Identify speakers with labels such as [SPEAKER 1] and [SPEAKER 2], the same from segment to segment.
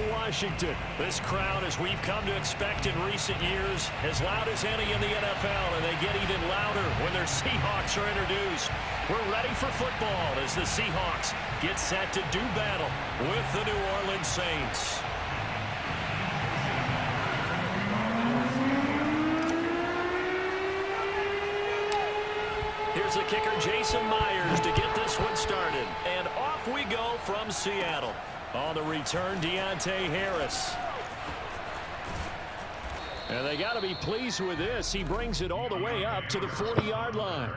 [SPEAKER 1] Washington. This crowd, as we've come to expect in recent years, as loud as any in the NFL, and they get even louder when their Seahawks are introduced. We're ready for football as the Seahawks get set to do battle with the New Orleans Saints. Here's the kicker, Jason Myers, to get this one started. And off we go from Seattle. On the return, Deontay Harris. And they got to be pleased with this. He brings it all the way up to the 40-yard line.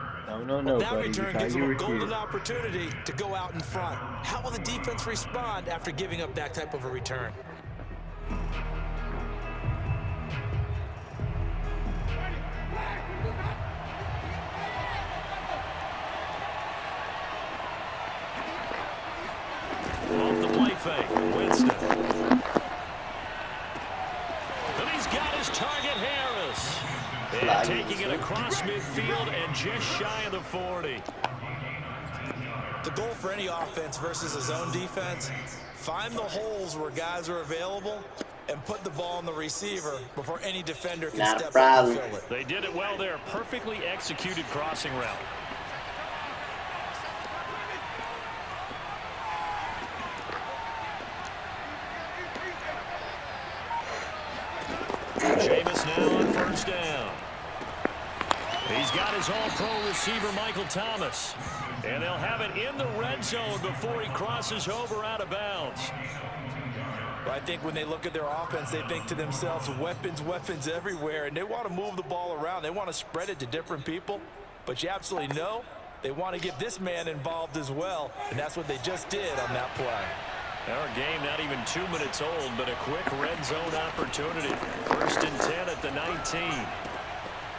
[SPEAKER 2] No, that buddy. Return gives them a golden opportunity to go out in front. How will the defense respond after giving up that type of a return?
[SPEAKER 1] Off the play fake, Winston. And he's got his target, Harris. And taking it across midfield and just shy of the 40.
[SPEAKER 2] The goal for any offense versus a zone defense, find the holes where guys are available and put the ball on the receiver before any defender can step up and fill it.
[SPEAKER 1] They did it well there. Perfectly executed crossing route. Jameis now on first down. He's got his all-pro receiver, Michael Thomas. And they'll have it in the red zone before he crosses over out of bounds.
[SPEAKER 2] Well, I think when they look at their offense, they think to themselves, weapons everywhere, and they want to move the ball around. They want to spread it to different people. But you absolutely know they want to get this man involved as well, and that's what they just did on that play.
[SPEAKER 1] Our game not even 2 minutes old, but a quick red zone opportunity. 1st and 10 at the 19.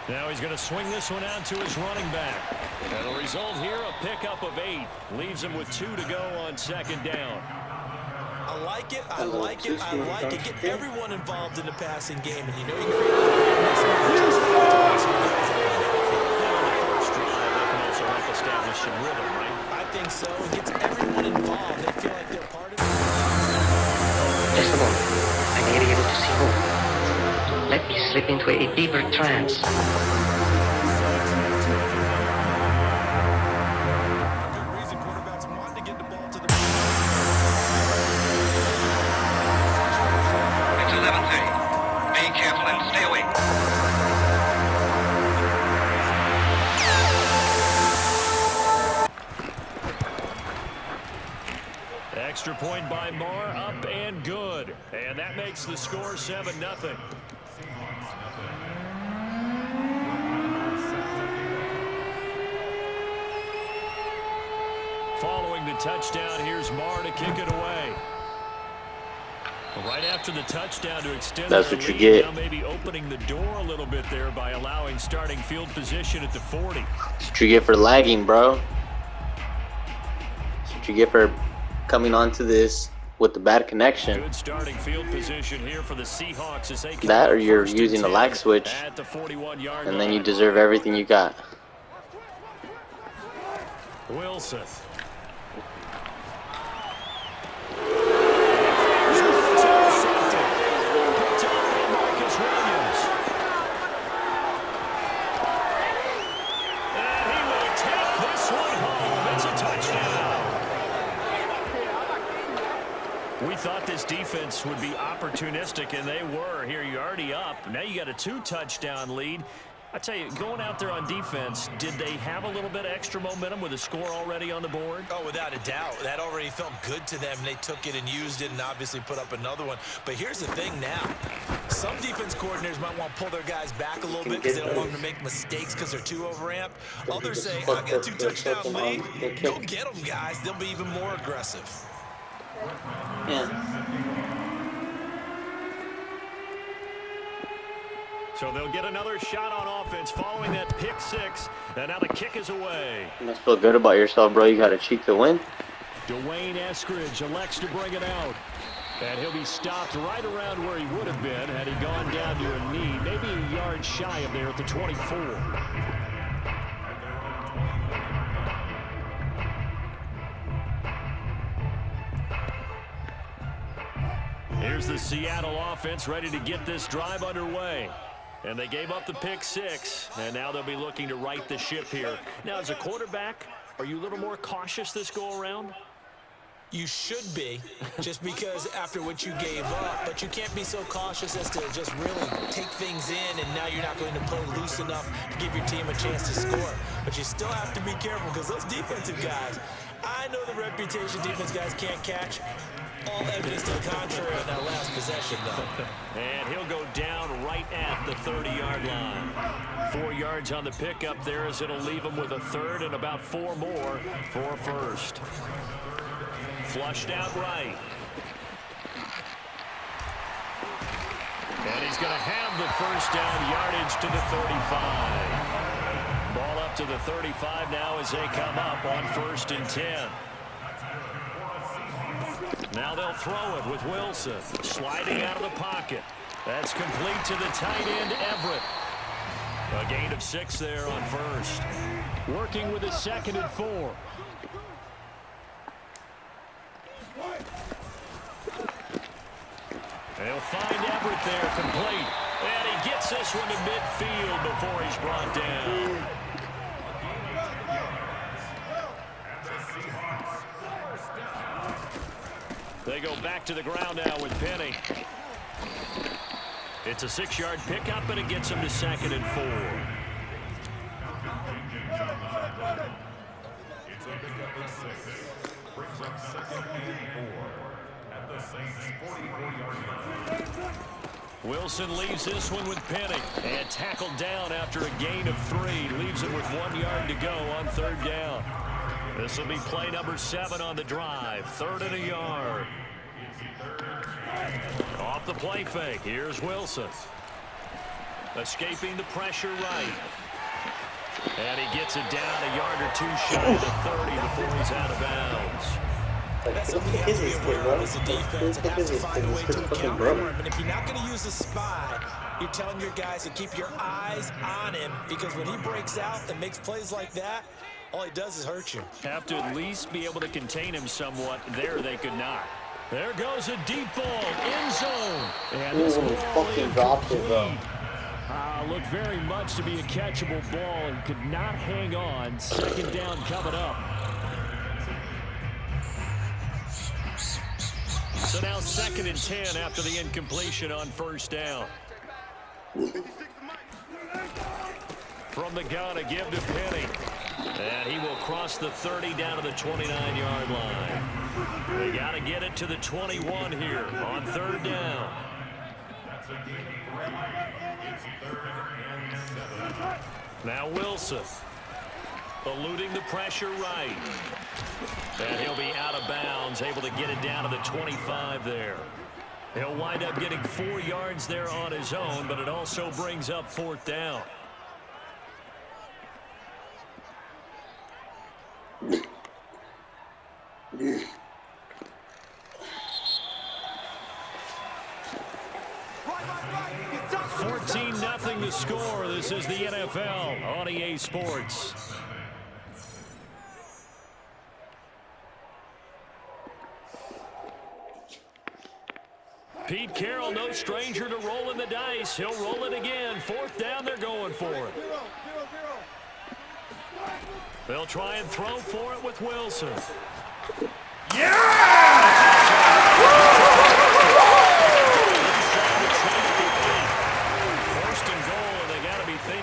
[SPEAKER 1] Now he's going to swing this one out to his running back. And the result here, a pickup of 8. Leaves him with 2 to go on 2nd down.
[SPEAKER 2] I like it. I like it. Get everyone involved in the passing game. And you know you create a mismatches.
[SPEAKER 1] First drive, they can also help establish some rhythm, right?
[SPEAKER 2] I think so. It gets everyone involved. They feel like they're part of it.
[SPEAKER 3] Just a moment. I may be able to see more. Let me slip into a deeper trance.
[SPEAKER 2] Good reason quarterbacks want to get the ball to the...
[SPEAKER 4] It's 11:30. Be careful and stay awake.
[SPEAKER 1] Extra point by Marr, up and good. And that makes the score 7-0. Following the touchdown, here's Marr to kick it away. Right after the touchdown to extend
[SPEAKER 5] That's
[SPEAKER 1] their
[SPEAKER 5] what you
[SPEAKER 1] lead,
[SPEAKER 5] get.
[SPEAKER 1] now maybe opening the door a little bit there by allowing starting field position at the 40.
[SPEAKER 5] That's what you get for lagging, bro. That's what you get for coming onto this with the bad connection.
[SPEAKER 1] Good starting field position here for the Seahawks as they
[SPEAKER 5] That or you're using the lag switch,
[SPEAKER 1] at the 41-yard
[SPEAKER 5] and then you
[SPEAKER 1] line.
[SPEAKER 5] deserve everything you got.
[SPEAKER 1] Wilson. We thought this defense would be opportunistic, and they were. Here, you're already up. Now you got a 2-touchdown lead. I tell you, going out there on defense, did they have a little bit of extra momentum with a score already on the board?
[SPEAKER 2] Oh, without a doubt. That already felt good to them. They took it and used it and obviously put up another one. But here's the thing now. Some defense coordinators might want to pull their guys back a little bit because they don't want them to make mistakes because they're too overamped. Others say, I got a 2-touchdown lead. Go get them, guys. They'll be even more aggressive.
[SPEAKER 5] Yeah.
[SPEAKER 1] So they'll get another shot on offense following that pick 6. And now the kick is away.
[SPEAKER 5] You must feel good about yourself, bro. You got a cheek to win.
[SPEAKER 1] Dwayne Eskridge elects to bring it out. And he'll be stopped right around where he would have been had he gone down to a knee. Maybe a yard shy of there at the 24. Here's the Seattle offense ready to get this drive underway. And they gave up the pick 6, and now they'll be looking to right the ship here. Now, as a quarterback, are you a little more cautious this go-around?
[SPEAKER 2] You should be, just because after what you gave up, but you can't be so cautious as to just really take things in, and now you're not going to play loose enough to give your team a chance to score. But you still have to be careful, because those defensive guys, I know the reputation defense guys can't catch. All evidence to the contrary on that last possession, though.
[SPEAKER 1] And he'll go down right at the 30-yard line. 4 yards on the pickup there, as it'll leave him with a third and about 4 more for a first. Flushed out right. And he's going to have the first down, yardage to the 35. Ball up to the 35 now as they come up on 1st and 10. Now they'll throw it with Wilson. Sliding out of the pocket. That's complete to the tight end, Everett. A gain of 6 there on 1st. Working with a 2nd and 4. They'll find Everett there, complete. And he gets this one to midfield before he's brought down. They go back to the ground now with Penny. It's a 6-yard pickup, and it gets him to 2nd and 4.
[SPEAKER 6] It's a pickup of 6. Brings up 2nd and 4 at the Saints' 44-yard line.
[SPEAKER 1] Wilson leaves this one with Penny, and tackled down after a gain of 3. Leaves it with 1 yard to go on 3rd down. This will be play number 7 on the drive. 3rd and a yard. Off the play fake. Here's Wilson. Escaping the pressure right. And he gets it down a yard or 2 shy of the 30 before he's out of bounds.
[SPEAKER 2] That's something you have to be aware of as a defense and have to find a way to account for him. And if you're not going to use a spy, you're telling your guys to keep your eyes on him, because when he breaks out and makes plays like that, all he does is hurt you.
[SPEAKER 1] Have to at least be able to contain him somewhat. There they could not. There goes a deep ball, end zone. And this ball incomplete. Looked very much to be a catchable ball and could not hang on. 2nd down coming up. So now 2nd and 10 after the incompletion on 1st down. From the gun, a give to Penny. And he will cross the 30 down to the 29-yard line. They got to get it to the 21 here on 3rd down. Now Wilson. Eluding the pressure right. And he'll be out of bounds, able to get it down to the 25 there. He'll wind up getting 4 yards there on his own, but it also brings up 4th down. Nothing to score. This is the NFL on EA Sports. Pete Carroll, no stranger to rolling the dice. He'll roll it again. 4th down, they're going for it. They'll try and throw for it with Wilson.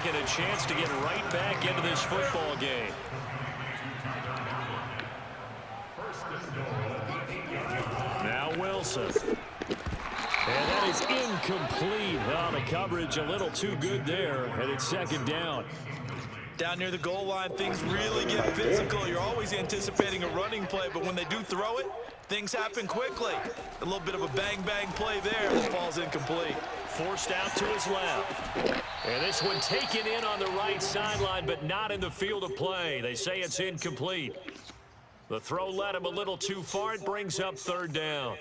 [SPEAKER 1] A chance to get right back into this football game. Now Wilson. And that is incomplete. Oh, the coverage a little too good there, and it's 2nd down.
[SPEAKER 2] Down near the goal line, things really get physical. You're always anticipating a running play, but when they do throw it, things happen quickly. A little bit of a bang-bang play there that falls incomplete.
[SPEAKER 1] Forced out to his left. And this one taken in on the right sideline, but not in the field of play. They say it's incomplete. The throw led him a little too far. It brings up 3rd down.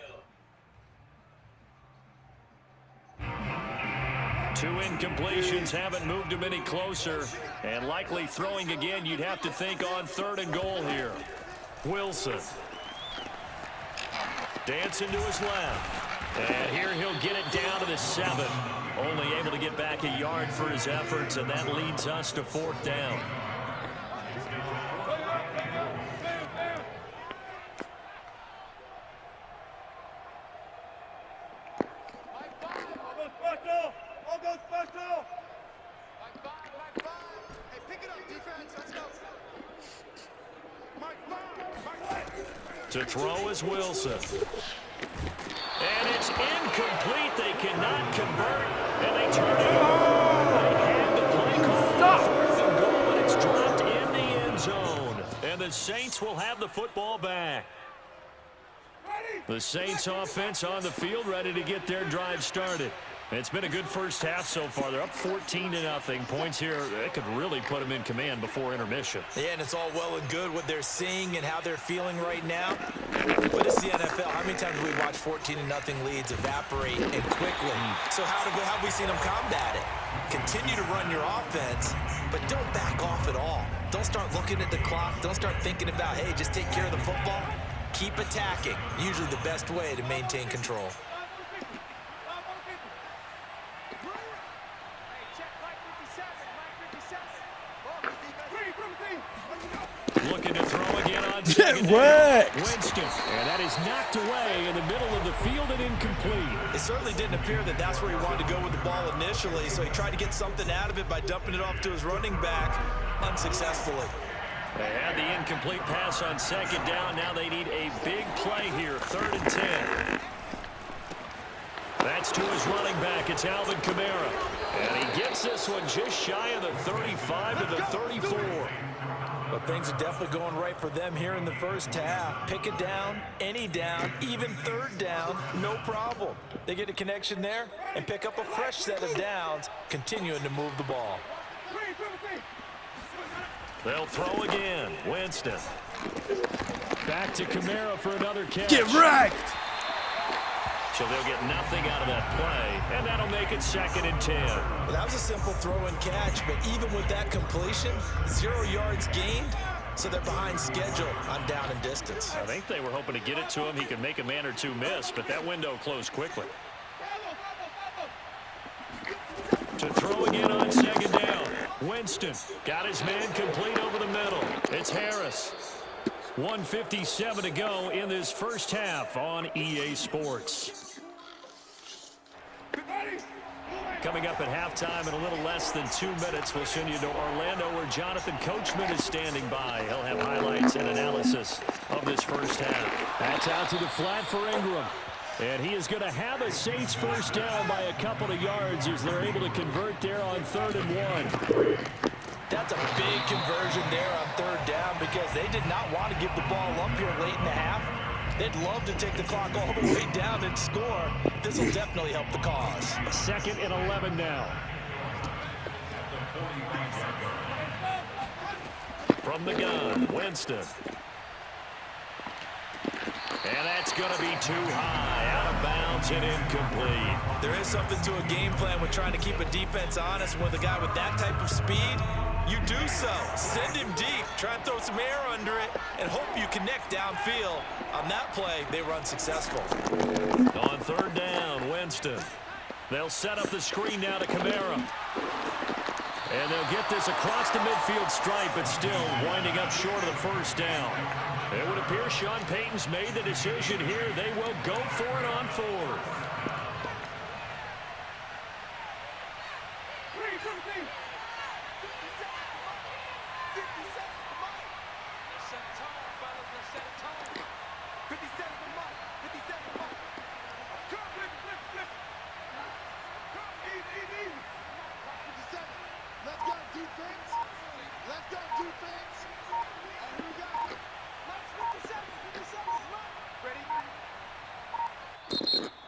[SPEAKER 1] 2 incompletions haven't moved him any closer. And likely throwing again, you'd have to think on 3rd and goal here. Wilson. Dancing to his left. And here he'll get it down to the 7. Only able to get back a yard for his efforts, and that leads us to 4th down. To throw is Wilson. And it's incomplete. They cannot convert, and they turn it over. They had the play call. 4th and goal, and it's dropped in the end zone. And the Saints will have the football back. The Saints offense on the field, ready to get their drive started. It's been a good first half so far. They're up 14-0. Points here, they could really put them in command before intermission.
[SPEAKER 2] Yeah, and it's all well and good what they're seeing and how they're feeling right now. But it's the NFL. How many times have we watched 14-0 leads evaporate and quickly? So how have we seen them combat it? Continue to run your offense, but don't back off at all. Don't start looking at the clock. Don't start thinking about, hey, just take care of the football. Keep attacking. Usually the best way to maintain control.
[SPEAKER 1] Looking to throw again on second down. Winston, and that is knocked away in the middle of the field and incomplete.
[SPEAKER 2] It certainly didn't appear that that's where he wanted to go with the ball initially, so he tried to get something out of it by dumping it off to his running back unsuccessfully.
[SPEAKER 1] They had the incomplete pass on second down. Now they need a big play here, 3rd and 10. That's to his running back. It's Alvin Kamara. And he gets this one just shy of the 35 to the 34.
[SPEAKER 2] But things are definitely going right for them here in the first half. Pick it down, any down, even 3rd down, no problem. They get a connection there and pick up a fresh set of downs, continuing to move the ball.
[SPEAKER 1] They'll throw again. Winston. Back to Kamara for another catch.
[SPEAKER 7] Get wrecked!
[SPEAKER 1] So they'll get nothing out of that play, and that'll make it 2nd and 10.
[SPEAKER 2] Well, that was a simple throw and catch, but even with that completion, 0 yards gained, so they're behind schedule on down and distance.
[SPEAKER 1] I think they were hoping to get it to him. He could make a man or two miss, but that window closed quickly. To throw again on 2nd down. Winston got his man complete over the middle. It's Harris. 1:57 to go in this first half on EA Sports. Coming up at halftime in a little less than 2 minutes, we'll send you to Orlando where Jonathan Coachman is standing by. He'll have highlights and analysis of this first half. That's out to the flat for Ingram. And he is going to have a Saints first down by a couple of yards as they're able to convert there on 3rd and 1.
[SPEAKER 2] That's a big conversion there on 3rd down because they did not want to give the ball up here late in the half. They'd love to take the clock all the way down and score. This will definitely help the cause.
[SPEAKER 1] 2nd and 11 now. From the gun, Winston. And that's going to be too high, out of bounds and incomplete.
[SPEAKER 2] There is something to a game plan with trying to keep a defense honest. With a guy with that type of speed, you do so. Send him deep, try and throw some air under it, and hope you connect downfield. On that play, they were unsuccessful.
[SPEAKER 1] On 3rd down, Winston. They'll set up the screen now to Kamara. And they'll get this across the midfield stripe, but still winding up short of the first down. It would appear Sean Payton's made the decision here. They will go for it on 4th.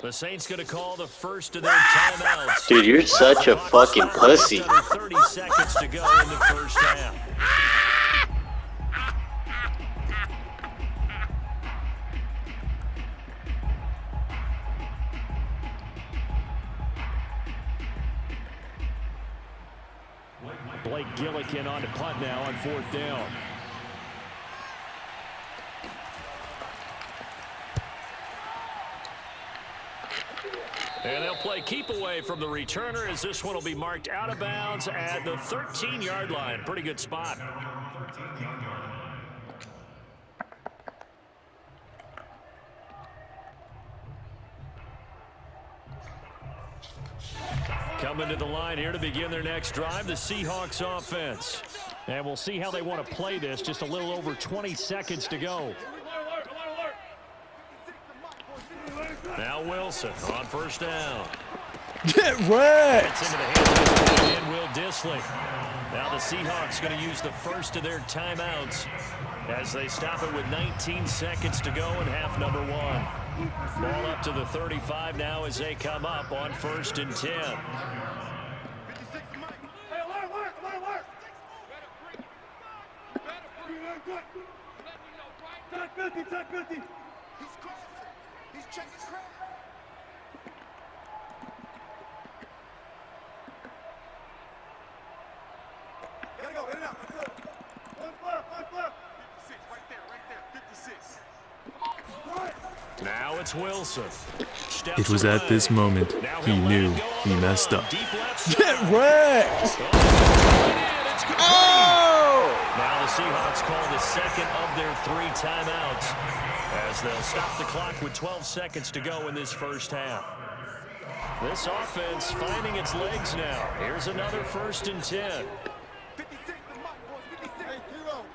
[SPEAKER 1] The Saints going to call the first of their timeouts.
[SPEAKER 5] Dude, you're such a fucking pussy.
[SPEAKER 1] 30 seconds to go in the first half. Blake Gillikin on to punt now on 4th down. And they'll play keep away from the returner as this one will be marked out of bounds at the 13-yard line. Pretty good spot. Coming to the line here to begin their next drive, the Seahawks offense. And we'll see how they want to play this. Just a little over 20 seconds to go. Now Wilson on first down.
[SPEAKER 7] Get wrecked!
[SPEAKER 1] It's into the hands of Will Dissly. Now the Seahawks going to use the first of their timeouts as they stop it with 19 seconds to go in half number one. Ball up to the 35 now as they come up on 1st and 10.
[SPEAKER 8] He's checking crap. Gotta go, in and out. One left. 56, right there, 56.
[SPEAKER 1] Now it's Wilson. Steps
[SPEAKER 7] It was at
[SPEAKER 1] away.
[SPEAKER 7] this moment
[SPEAKER 1] Now
[SPEAKER 7] he
[SPEAKER 1] he'll let
[SPEAKER 7] knew
[SPEAKER 1] it go on
[SPEAKER 7] he
[SPEAKER 1] the
[SPEAKER 7] messed
[SPEAKER 1] run.
[SPEAKER 7] up.
[SPEAKER 1] Deep left side.
[SPEAKER 7] Get wrecked!
[SPEAKER 1] It's complete.
[SPEAKER 7] Oh!
[SPEAKER 1] Now the Seahawks call the second of their 3 timeouts as they'll stop the clock with 12 seconds to go in this first half. This offense finding its legs now. Here's another 1st and 10.
[SPEAKER 8] 56, the mark, boys, 56. Hey, 0.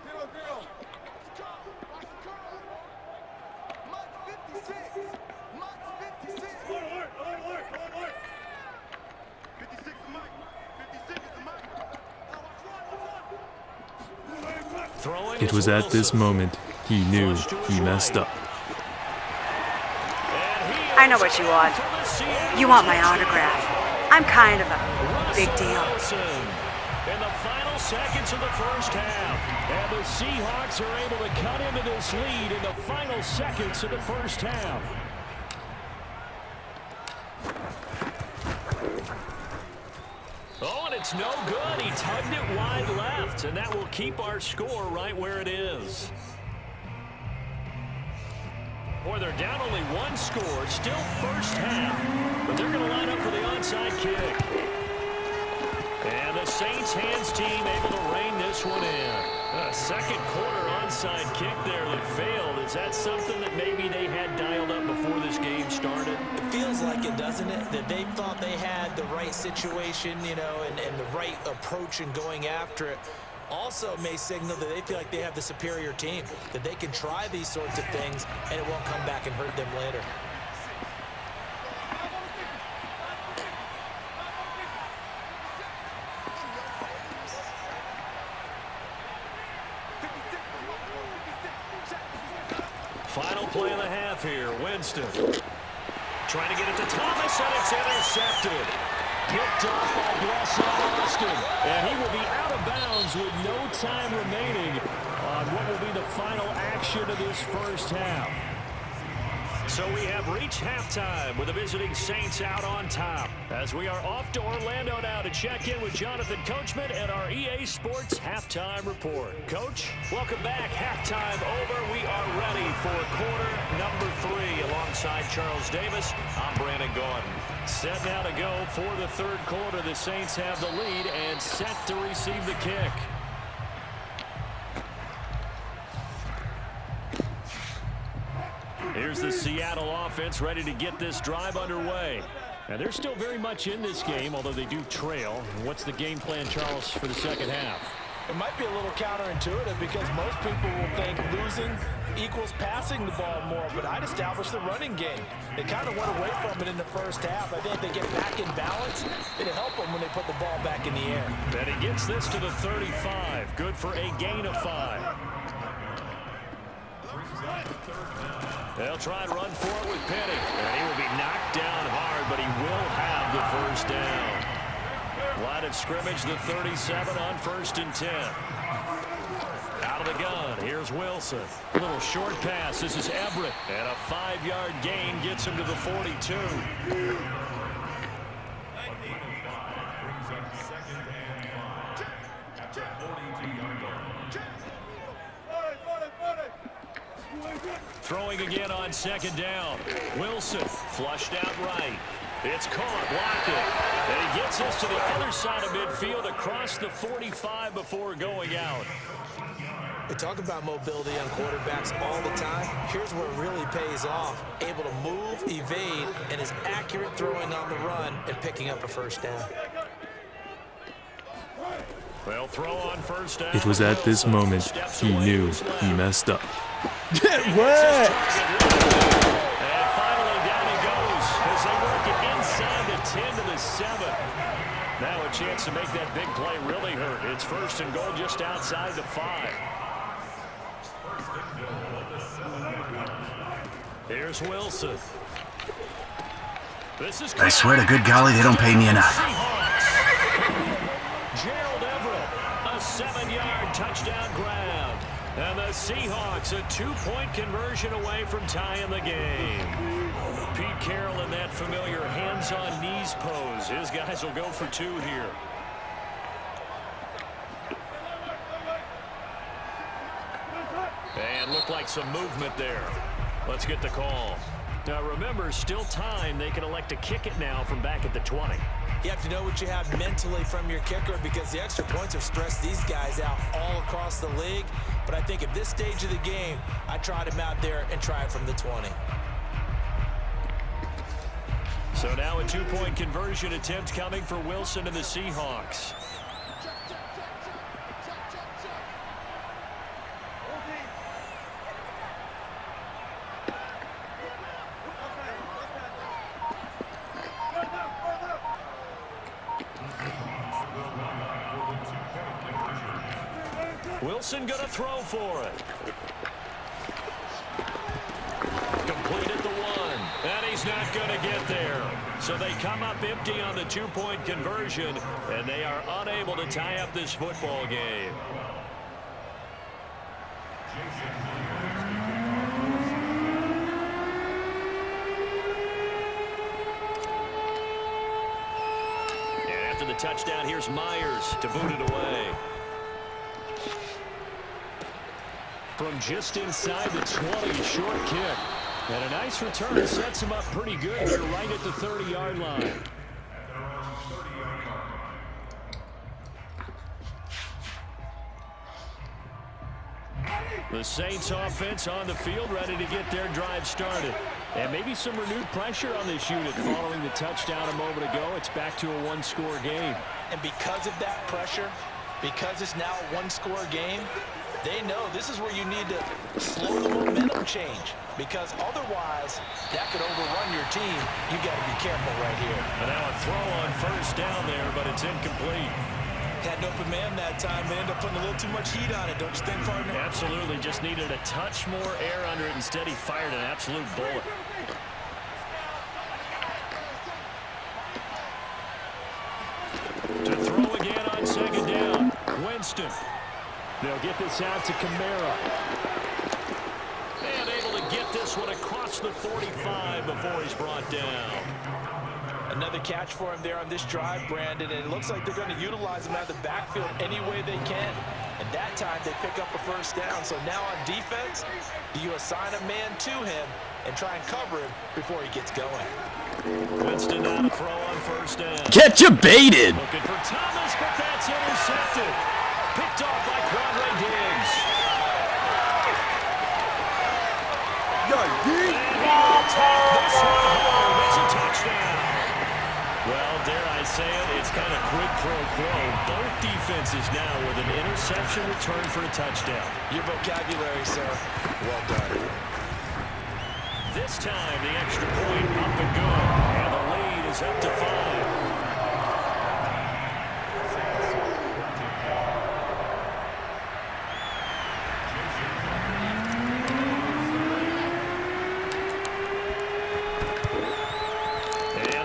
[SPEAKER 8] Mark 56. Mark 56. Alert. 56 the mark. 56 is the mark.
[SPEAKER 1] Throwing
[SPEAKER 7] It was at this moment he knew he messed up.
[SPEAKER 9] I know what you want. You want my autograph. I'm kind of a big deal.
[SPEAKER 1] In the final seconds of the first half, and the Seahawks are able to cut into this lead in the final seconds of the first half. Oh, and it's no good. He tugged it wide left, and that will keep our score right where it is. Boy, they're down only 1 score, still first half, but they're going to line up for the onside kick. And the Saints hands team able to rein this one in. A second quarter onside kick there that failed. Is that something that maybe they had dialed up before this game started?
[SPEAKER 2] It feels like it, doesn't it? That they thought they had the right situation, you know, and the right approach in going after it. Also may signal that they feel like they have the superior team, that they can try these sorts of things and it won't come back and hurt them later.
[SPEAKER 1] Final play of the half here. Winston trying to get it to Thomas, and it's intercepted. Picked off by Blessing Austin, and he will be out of bounds with no time remaining on what will be the final action of this first half. So we have reached halftime with the visiting Saints out on top as we are off to Orlando now to check in with Jonathan Coachman and our EA Sports Halftime Report. Coach, welcome back. Halftime over. We are ready for quarter number 3 alongside Charles Davis. I'm Brandon Gordon. Set now to go for the third quarter. The Saints have the lead and set to receive the kick. Here's the Seattle offense ready to get this drive underway. And they're still very much in this game, although they do trail. What's the game plan, Charles, for the second half?
[SPEAKER 2] It might be a little counterintuitive because most people will think losing equals passing the ball more, but I'd establish the running game. They kind of went away from it in the first half. I think if they get back in balance, it'll help them when they put the ball back in the air.
[SPEAKER 1] And he gets this to the 35. Good for a gain of 5. They'll try and run for it with Penny. And he will be knocked down hard, but he will have the first down. Line of scrimmage, the 37 on 1st and 10. Out of the gun, here's Wilson. A little short pass, this is Everett. And a 5-yard gain gets him to the 42. Throwing again on second down. Wilson Flushed out right. It's caught, blocked it. And he gets us to the other side of midfield across the 45 before going out.
[SPEAKER 2] We talk about mobility on quarterbacks all the time. Here's where it really pays off. Able to move, evade, and is accurate throwing on the run and picking up a first down.
[SPEAKER 1] Well, throw on first down.
[SPEAKER 7] It was at this moment he knew he messed up.
[SPEAKER 1] What? And finally down he goes as they work it inside the 10 to the 7. Now a chance to make that big play really hurt. It's first and goal just outside the 5. Here's Wilson. This is
[SPEAKER 10] I swear to good golly, they don't pay me enough.
[SPEAKER 1] Gerald Everett, a 7-yard touchdown grab. And the Seahawks a 2-point conversion away from tying the game. Pete Carroll in that familiar hands-on-knees pose. His guys will go for 2 here. And looked like some movement there. Let's get the call. Now remember, still time. They can elect to kick it now from back at the 20.
[SPEAKER 2] You have to know what you have mentally from your kicker because the extra points have stressed these guys out all across the league. But I think at this stage of the game, I tried him out there and try it from the 20.
[SPEAKER 1] So now a 2-point conversion attempt coming for Wilson and the Seahawks. Wilson gonna throw for it. Complete at the 1. And he's not gonna get there. So they come up empty on the 2-point conversion, and they are unable to tie up this football game. And after the touchdown, here's Myers to boot it away. From just inside the 20, short kick. And a nice return sets him up pretty good here right at the 30-yard line. The Saints offense on the field ready to get their drive started. And maybe some renewed pressure on this unit following the touchdown a moment ago. It's back to a 1-score game.
[SPEAKER 2] And because of that pressure, because it's now a 1-score game, they know this is where you need to slow the momentum change because otherwise that could overrun your team. You got to be careful right here.
[SPEAKER 1] And now a throw on first down there, but it's incomplete.
[SPEAKER 2] Had an open man that time. They ended up putting a little too much heat on it, don't you think, partner?
[SPEAKER 1] Absolutely. Just needed a touch more air under it. Instead, he fired an absolute bullet. To throw again on second down. Winston. They'll get this out to Kamara. And able to get this one across the 45 before he's brought down.
[SPEAKER 2] Another catch for him there on this drive, Brandon, and it looks like they're going to utilize him out of the backfield any way they can. And that time they pick up a first down. So now on defense, do you assign a man to him and try and cover him before he gets going?
[SPEAKER 1] Winston now to throw on first down.
[SPEAKER 10] Get you baited!
[SPEAKER 1] Looking for Thomas, but that's intercepted. Picked off by Quadre Diggs. This one home as a touchdown. Well, dare I say it, it's kind of quid pro quo. Both defenses now with an interception return for a touchdown.
[SPEAKER 2] Your vocabulary, sir. Well done.
[SPEAKER 1] This time, the extra point up and go. And the lead is up to 5.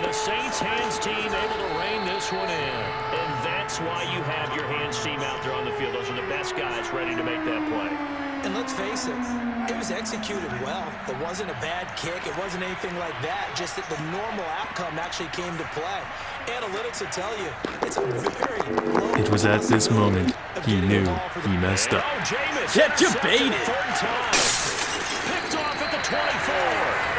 [SPEAKER 1] Saints hands team able to rein this one in. And that's why you have your hands team out there on the field. Those are the best guys ready to make that play.
[SPEAKER 2] And let's face it, it was executed well. It wasn't a bad kick. It wasn't anything like that. Just that the normal outcome actually came to play. Analytics will tell you it's a very low.
[SPEAKER 7] It was at this moment he knew he messed up.
[SPEAKER 1] Get you baited. Picked off at the 24.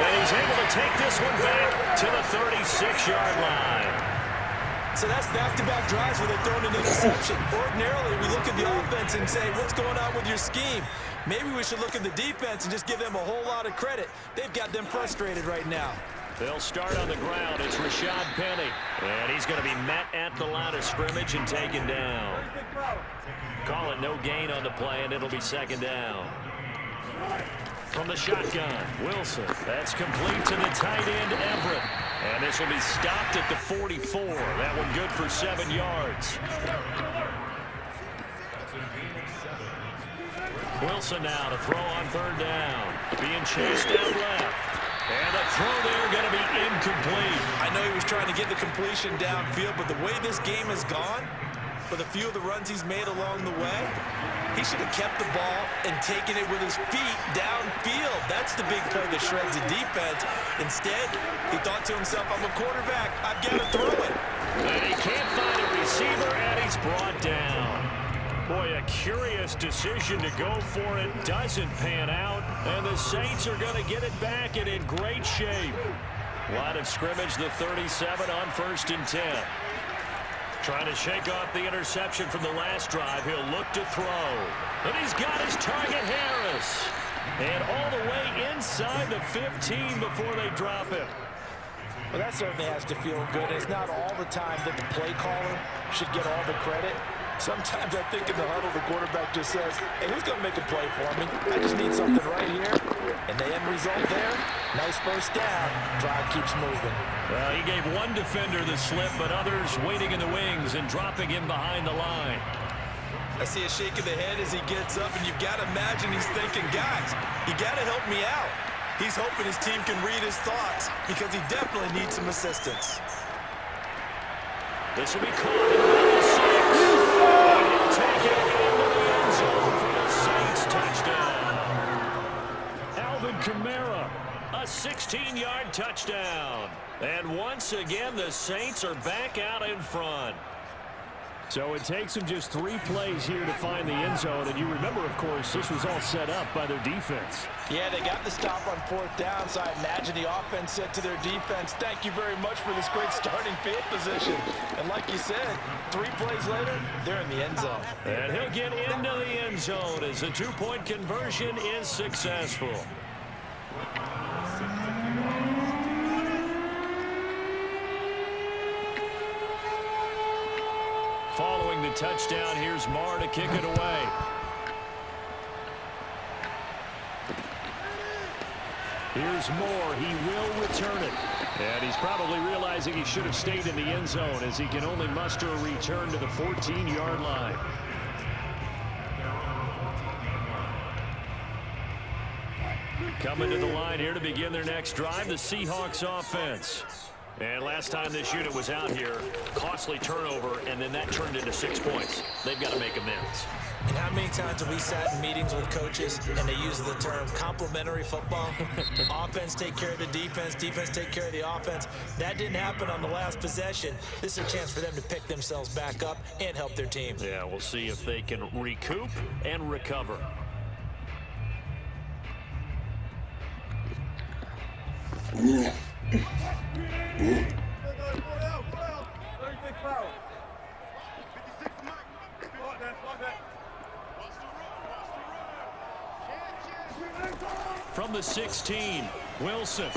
[SPEAKER 1] And he's he's able to take this one back to the 36-yard line.
[SPEAKER 2] So that's back-to-back drives where they're throwing an interception. Ordinarily, we look at the offense and say, what's going on with your scheme? Maybe we should look at the defense and just give them a whole lot of credit. They've got them frustrated right now.
[SPEAKER 1] They'll start on the ground. It's Rashad Penny. And he's going to be met at the line of scrimmage and taken down. Call it no gain on the play, and it'll be second down. From the shotgun, Wilson. That's complete to the tight end, Everett. And this will be stopped at the 44. That one good for 7 yards. Wilson now to throw on third down. Being chased out left. And the throw there going to be incomplete.
[SPEAKER 2] I know he was trying to get the completion downfield, but the way this game has gone, with a few of the runs he's made along the way, he should have kept the ball and taken it with his feet downfield. That's the big play that shreds the defense. Instead, he thought to himself, I'm a quarterback. I've got to throw it.
[SPEAKER 1] And he can't find a receiver, and he's brought down. Boy, a curious decision to go for it. Doesn't pan out, and the Saints are going to get it back and in great shape. Line of scrimmage, the 37 on 1st and 10. Trying to shake off the interception from the last drive. He'll look to throw. And he's got his target, Harris. And all the way inside the 15 before they drop him.
[SPEAKER 2] Well, that certainly has to feel good. It's not all the time that the play caller should get all the credit. Sometimes I think in the huddle, the quarterback just says, hey, who's going to make a play for me? I just need something right here. And the end result there, nice first down. Drive keeps moving.
[SPEAKER 1] Well, he gave one defender the slip, but others waiting in the wings and dropping him behind the line.
[SPEAKER 2] I see a shake of the head as he gets up, and you've got to imagine he's thinking, guys, you got to help me out. He's hoping his team can read his thoughts because he definitely needs some assistance.
[SPEAKER 1] This will be caught at number 6. He'll take it into the end zone for the Saints touchdown. Alvin Kamara, a 16-yard touchdown. And once again, the Saints are back out in front. So it takes them just 3 plays here to find the end zone. And you remember, of course, this was all set up by their defense.
[SPEAKER 2] Yeah, they got the stop on 4th down, so I imagine the offense said to their defense, thank you very much for this great starting field position. And like you said, 3 plays later, they're in the end zone.
[SPEAKER 1] And he'll get into the end zone as the 2-point conversion is successful. Following the touchdown, here's Marr to kick it away. Here's Moore. He will return it. And he's probably realizing he should have stayed in the end zone as he can only muster a return to the 14-yard line. Coming to the line here to begin their next drive, the Seahawks offense. And last time this unit was out here, costly turnover, and then that turned into 6 points. They've got to make amends.
[SPEAKER 2] And how many times have we sat in meetings with coaches and they use the term complementary football? Offense take care of the defense, defense take care of the offense. That didn't happen on the last possession. This is a chance for them to pick themselves back up and help their team.
[SPEAKER 1] Yeah, we'll see if they can recoup and recover. From the 16, Wilson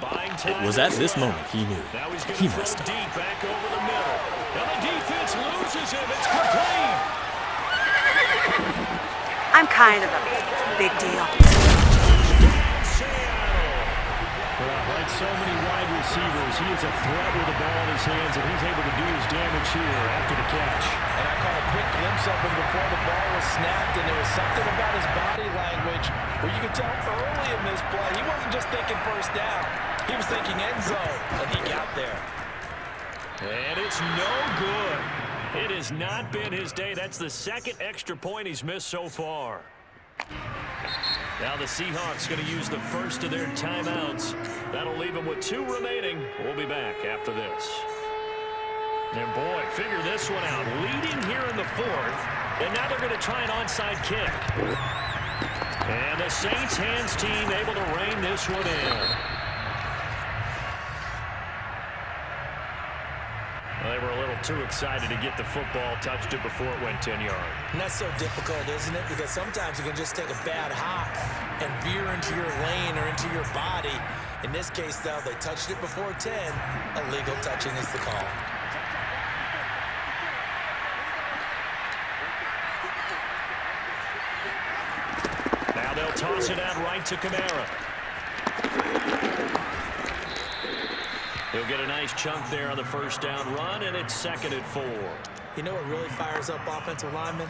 [SPEAKER 1] buying time.
[SPEAKER 7] It was at this moment he knew he messed up.
[SPEAKER 1] Deep back over the middle. Now the defense loses him. It's complete.
[SPEAKER 9] I'm kind of a big deal.
[SPEAKER 1] Like so many wide receivers, he is a threat with the ball in his hands, and he's able to do his damage here after the catch.
[SPEAKER 2] And I caught a quick glimpse of him before the ball was snapped, and there was something about his body language where you could tell early in this play, he wasn't just thinking first down. He was thinking end zone, and he got there.
[SPEAKER 1] And it's no good. It has not been his day. That's the second extra point he's missed so far. Now the Seahawks going to use the first of their timeouts. That'll leave them with 2 remaining. We'll be back after this. And boy, figure this one out. Leading here in the 4th, and now they're going to try an onside kick. And the Saints hands team able to rein this one in. were a little too excited to get the football, touched it before it went 10 yards.
[SPEAKER 2] And that's so difficult, isn't it? Because sometimes you can just take a bad hop and veer into your lane or into your body. In this case, though, they touched it before 10. Illegal touching is the call.
[SPEAKER 1] Now they'll toss it out right to Kamara. He'll get a nice chunk there on the first down run, and it's 2nd and 4.
[SPEAKER 2] You know what really fires up offensive linemen?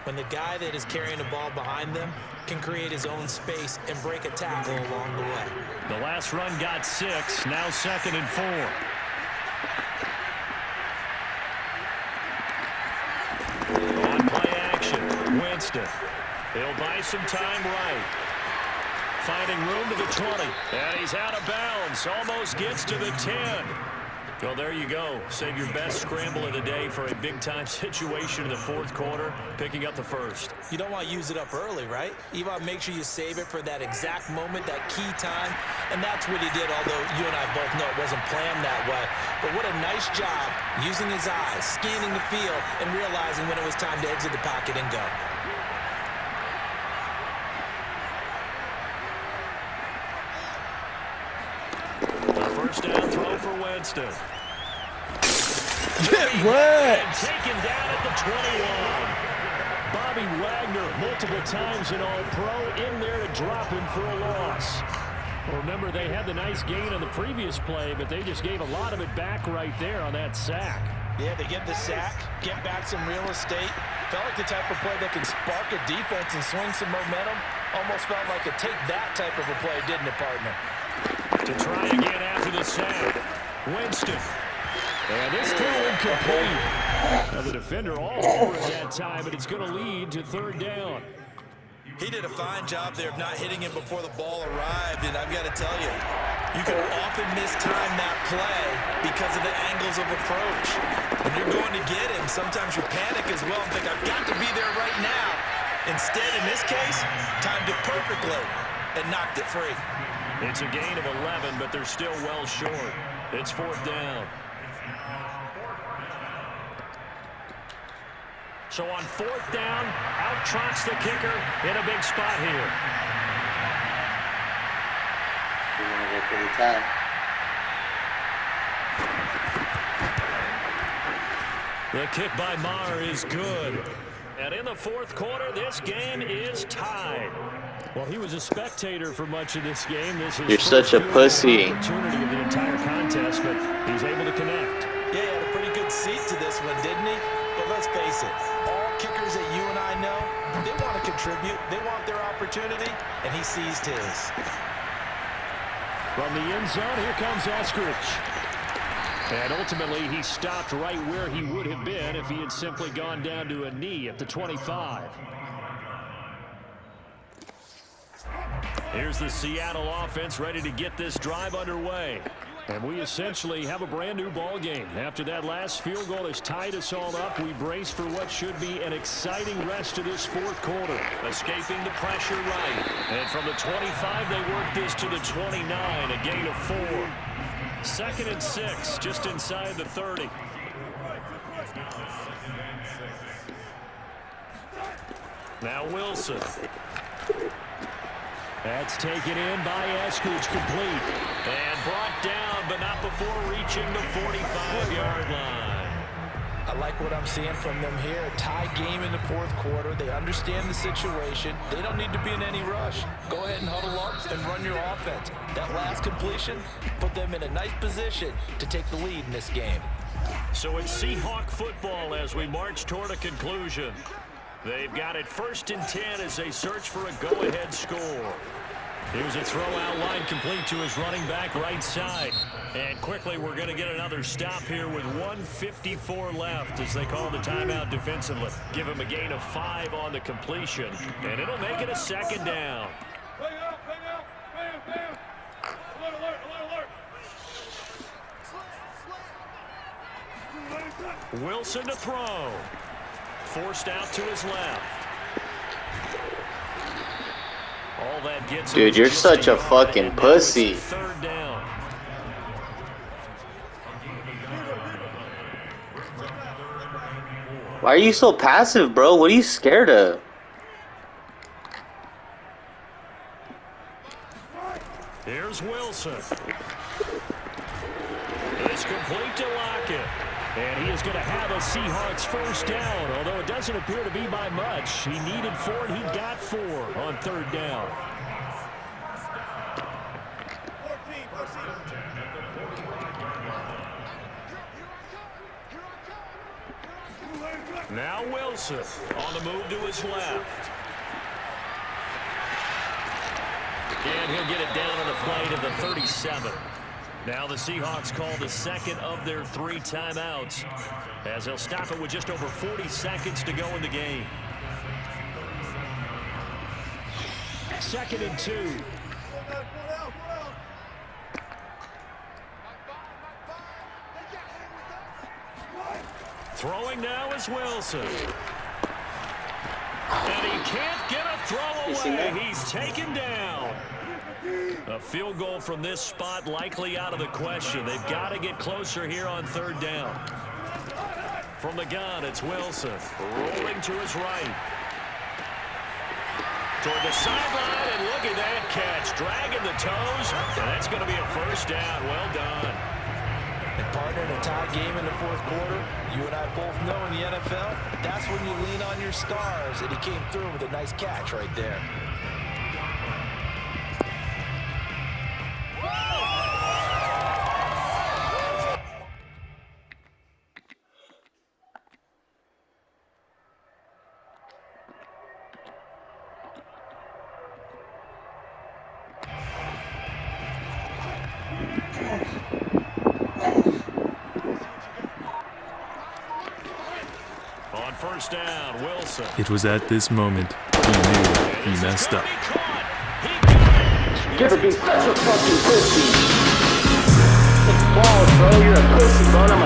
[SPEAKER 2] When the guy that is carrying the ball behind them can create his own space and break a tackle along the way.
[SPEAKER 1] The last run got 6, now 2nd and 4. On play action, Winston. He'll buy some time right. Finding room to the 20. And he's out of bounds. Almost gets to the 10. Well, there you go. Save your best scramble of the day for a big-time situation in the 4th quarter, picking up the first.
[SPEAKER 2] You don't want to use it up early, right? You want to make sure you save it for that exact moment, that key time. And that's what he did, although you and I both know it wasn't planned that way. But what a nice job using his eyes, scanning the field, and realizing when it was time to exit the pocket and go.
[SPEAKER 1] First down throw for Winston.
[SPEAKER 10] Get wet!
[SPEAKER 1] And taken down at the 21. Bobby Wagner, multiple times an All-Pro, in there to drop him for a loss. Well, remember, they had the nice gain on the previous play, but they just gave a lot of it back right there on that sack.
[SPEAKER 2] Yeah, they get the sack, get back some real estate. Felt like the type of play that can spark a defense and swing some momentum. Almost felt like a take that type of a play, didn't it, partner?
[SPEAKER 1] To try again after the sack. Winston. And this throw incomplete. Now the defender all over at that time, but it's going to lead to 3rd down.
[SPEAKER 2] He did a fine job there of not hitting him before the ball arrived, and I've got to tell you, you can often mistime that play because of the angles of approach. When you're going to get him, sometimes you panic as well and think, I've got to be there right now. Instead, in this case, timed it perfectly and knocked it free.
[SPEAKER 1] It's a gain of 11, but they're still well short. It's 4th down. So on 4th down, out trots the kicker in a big spot here.
[SPEAKER 5] We're going to go for the time.
[SPEAKER 1] The kick by Maher is good. And in the 4th quarter, this game is tied. Well, he was a spectator for much of this game. This is
[SPEAKER 5] You're such a pussy.
[SPEAKER 1] Opportunity of the entire contest, but he's able to connect.
[SPEAKER 2] Yeah, he had a pretty good seat to this one, didn't he? But let's face it, all kickers that you and I know, they want to contribute. They want their opportunity, and he seized his.
[SPEAKER 1] From the end zone, here comes Eskridge. And ultimately, he stopped right where he would have been if he had simply gone down to a knee at the 25. Here's the Seattle offense ready to get this drive underway. And we essentially have a brand new ball game. After that last field goal has tied us all up, we brace for what should be an exciting rest of this 4th quarter. Escaping the pressure right. And from the 25, they work this to the 29, a gain of 4. 2nd and 6, just inside the 30. Now Wilson. That's taken in by Eskridge, complete. And brought down, but not before reaching the 45-yard line.
[SPEAKER 2] I like what I'm seeing from them here. A tie game in the 4th quarter. They understand the situation. They don't need to be in any rush. Go ahead and huddle up and run your offense. That last completion put them in a nice position to take the lead in this game.
[SPEAKER 1] So it's Seahawk football as we march toward a conclusion. They've got it 1st and 10 as they search for a go-ahead score. Here's a throw out line complete to his running back right side. And quickly we're going to get another stop here with 1:54 left as they call the timeout defensively. Give him a gain of 5 on the completion. And it'll make it a 2nd down.
[SPEAKER 8] Bang out, bam, bam. Alert, alert.
[SPEAKER 1] Wilson to throw. Forced out to his left. All that gets
[SPEAKER 5] Dude, you're such a fucking pussy.
[SPEAKER 1] 3rd down.
[SPEAKER 5] Why are you so passive, bro? What are you scared of?
[SPEAKER 1] Here's Wilson. It's complete to Lockett. And he is going to have a Seahawks first down, although it doesn't appear to be by much. He needed 4, and he got 4 on third down. Now Wilson on the move to his left. And he'll get it down on the play to the 37. Now the Seahawks call the second of their 3 timeouts, as they'll stop it with just over 40 seconds to go in the game. 2nd and 2. Throwing now is Wilson. And he can't get a throw away. He's taken down. A field goal from this spot likely out of the question. They've got to get closer here on third down. From the gun, it's Wilson. Rolling to his right. Toward the sideline, and look at that catch. Dragging the toes, and that's going to be a first down. Well done.
[SPEAKER 2] And partner, in a tie game in the 4th quarter, you and I both know in the NFL, that's when you lean on your stars, and he came through with a nice catch right there.
[SPEAKER 1] On first down, Wilson.
[SPEAKER 7] It was at this moment he knew he messed up.
[SPEAKER 5] You're being such a fucking pussy. Take balls, bro. You're a pussy, bro. I'm a